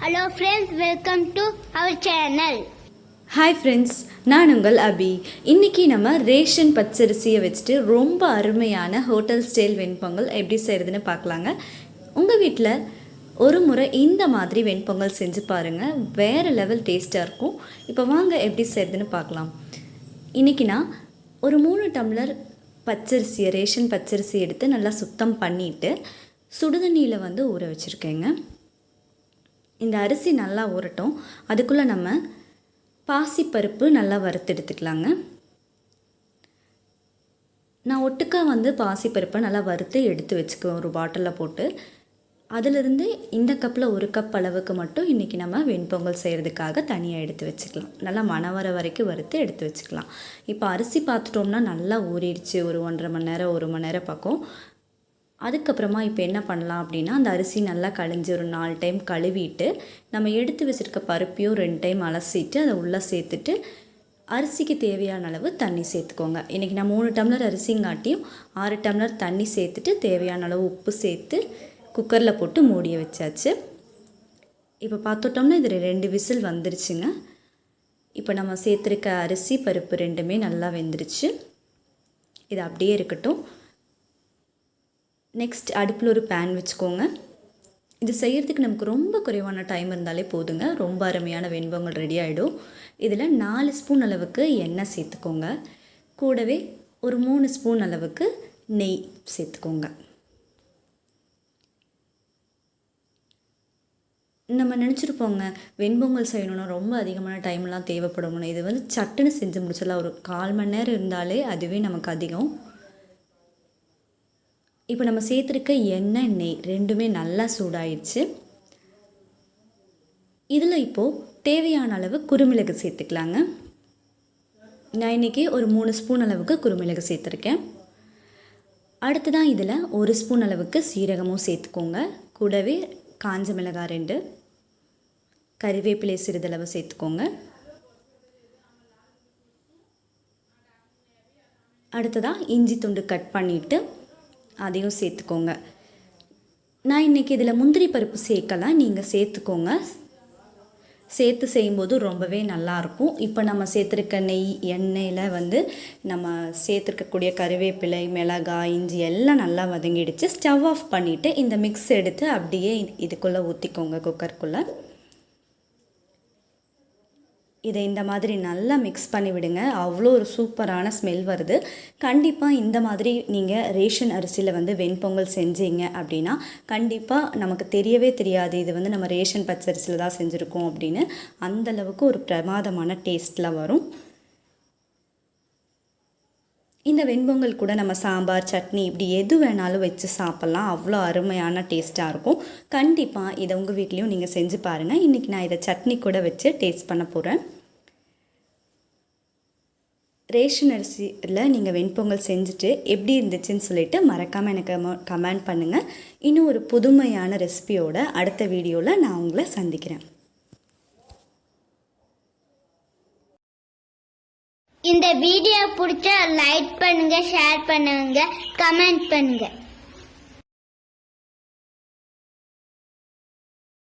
Hello friends, welcome to our channel. Hi friends, நான் உங்கள் அபி. இன்றைக்கி நம்ம ரேஷன் பச்சரிசியை வச்சுட்டு ரொம்ப அருமையான ஹோட்டல் ஸ்டைல் வெண்பொங்கல் எப்படி செய்கிறதுன்னு பார்க்கலாங்க. உங்கள் வீட்டில் ஒரு முறை இந்த மாதிரி வெண்பொங்கல் செஞ்சு பாருங்கள், வேறு லெவல் டேஸ்ட்டாக இருக்கும். இப்போ வாங்க எப்படி செய்கிறதுன்னு பார்க்கலாம். இன்றைக்கி நான் ஒரு 3 டம்ளர் பச்சரிசியை ரேஷன் பச்சரிசி எடுத்து நல்லா சுத்தம் பண்ணிவிட்டு சுடுதண்ணியில் ஊற வச்சுருக்கேங்க. இந்த அரிசி நல்லா ஊறட்டும். அதுக்குள்ளே நம்ம பாசிப்பருப்பு நல்லா வறுத்து எடுத்துக்கலாங்க. நான் ஒட்டுக்கா பாசிப்பருப்பை நல்லா வறுத்து எடுத்து வச்சுக்குவேன் ஒரு பாட்டிலில் போட்டு. அதிலிருந்து இந்த கப்பில் 1 கப் அளவுக்கு மட்டும் இன்றைக்கி நம்ம வெண்பொங்கல் செய்கிறதுக்காக தனியாக எடுத்து வச்சுக்கலாம். நல்லா மணம் வர வரைக்கும் வறுத்து எடுத்து வச்சுக்கலாம். இப்போ அரிசி பார்த்துட்டோம்னா நல்லா ஊறிடுச்சு, ஒரு 1.5 மணி நேரம் 1 மணி நேரம் பக்கம். அதுக்கப்புறமா இப்போ என்ன பண்ணலாம் அப்படின்னா, அந்த அரிசி நல்லா கழிஞ்சு ஒரு 4 டைம் கழுவிட்டு நம்ம எடுத்து வச்சுருக்க பருப்பையும் 2 டைம் அலசிட்டு அதை உள்ளே சேர்த்துட்டு அரிசிக்கு தேவையான அளவு தண்ணி சேர்த்துக்கோங்க. இன்றைக்கி நான் 3 டம்ளர் அரிசிங்காட்டியும் 6 டம்ளர் தண்ணி சேர்த்துட்டு தேவையான அளவு உப்பு சேர்த்து குக்கரில் போட்டு மூடிய வச்சாச்சு. இப்போ பார்த்துட்டோம்னா இது 2 விசில் வந்துருச்சுங்க. இப்போ நம்ம சேர்த்துருக்க அரிசி பருப்பு 2மே நல்லா வெந்துருச்சு. இது அப்படியே இருக்கட்டும். நெக்ஸ்ட் அடுப்பில் ஒரு பேன் வச்சுக்கோங்க. இது செய்கிறதுக்கு நமக்கு ரொம்ப குறைவான டைம் இருந்தாலே போதுங்க. ரொம்ப அருமையான வெண்பொங்கல் ரெடி ஆகிடும். இதில் 4 ஸ்பூன் அளவுக்கு எண்ணெய் சேர்த்துக்கோங்க. கூடவே ஒரு 3 ஸ்பூன் அளவுக்கு நெய் சேர்த்துக்கோங்க. நம்ம நினச்சிருப்போங்க வெண்பொங்கல் செய்யணுன்னா ரொம்ப அதிகமான டைம்லாம் தேவைப்படணும். இது சட்டுன்னு செஞ்சு முடிச்சிடலாம். ஒரு 1/4 மணி நேரம் இருந்தாலே அதுவே நமக்கு அதிகம். இப்போ நம்ம சேர்த்துருக்க எண்ணெய் நெய் 2மே நல்லா சூடாயிடுச்சு. இதில் இப்போது தேவையான அளவு குறுமிளகு சேர்த்துக்கலாங்க. நான் இன்றைக்கி ஒரு 3 ஸ்பூன் அளவுக்கு குறுமிளகு சேர்த்துருக்கேன். அடுத்ததான் இதில் 1 ஸ்பூன் அளவுக்கு சீரகமும் சேர்த்துக்கோங்க. கூடவே காஞ்ச மிளகாய் 2, கறிவேப்பிலை சிறிதளவு சேர்த்துக்கோங்க. அடுத்ததாக இஞ்சி துண்டு கட் பண்ணிவிட்டு அதையும் சேர்த்துக்கோங்க. நான் இன்றைக்கி இதில் முந்திரி பருப்பு சேர்க்கலாம், நீங்கள் சேர்த்துக்கோங்க. சேர்த்து செய்யும்போது ரொம்பவே நல்லாயிருக்கும். இப்போ நம்ம சேர்த்துருக்க நெய் எண்ணெயில் நம்ம சேர்த்துருக்கக்கூடிய கறிவேப்பிலை மிளகாய் இஞ்சி எல்லாம் நல்லா வதங்கிடுச்சு. ஸ்டவ் ஆஃப் பண்ணிவிட்டு இந்த மிக்ஸ் எடுத்து அப்படியே இதுக்குள்ளே ஊற்றிக்கோங்க குக்கருக்குள்ளே. இதை இந்த மாதிரி நல்லா மிக்ஸ் பண்ணி விடுங்க. அவ்வளோ ஒரு சூப்பரான ஸ்மெல் வருது. கண்டிப்பாக இந்த மாதிரி நீங்கள் ரேஷன் அரிசியில் வெண்பொங்கல் செஞ்சீங்க அப்படின்னா கண்டிப்பாக நமக்கு தெரியவே தெரியாது இது நம்ம ரேஷன் பச்சரிசியில் தான் செஞ்சுருக்கோம் அப்படின்னு. அந்தளவுக்கு ஒரு பிரமாதமான டேஸ்ட்டில் வரும். இந்த வெண்பொங்கல் கூட நம்ம சாம்பார் சட்னி இப்படி எது வேணாலும் வச்சு சாப்பிட்லாம். அவ்வளோ அருமையான டேஸ்ட்டாக இருக்கும். கண்டிப்பாக இதை உங்கள் வீட்லேயும் நீங்கள் செஞ்சு பாருங்கள். இன்றைக்கி நான் இதை சட்னி கூட வச்சு டேஸ்ட் பண்ண போகிறேன். ரேஷன் அரிசியில் நீங்கள் வெண்பொங்கல் செஞ்சுட்டு எப்படி இருந்துச்சுன்னு சொல்லிட்டு மறக்காமல் எனக்கு கமெண்ட் பண்ணுங்கள். இன்னும் ஒரு புதுமையான ரெசிபியோட அடுத்த வீடியோவில் நான் உங்களை சந்திக்கிறேன். இந்த வீடியோ பிடிச்சா லைக் பண்ணுங்க, ஷேர் பண்ணுங்க, கமெண்ட் பண்ணுங்க.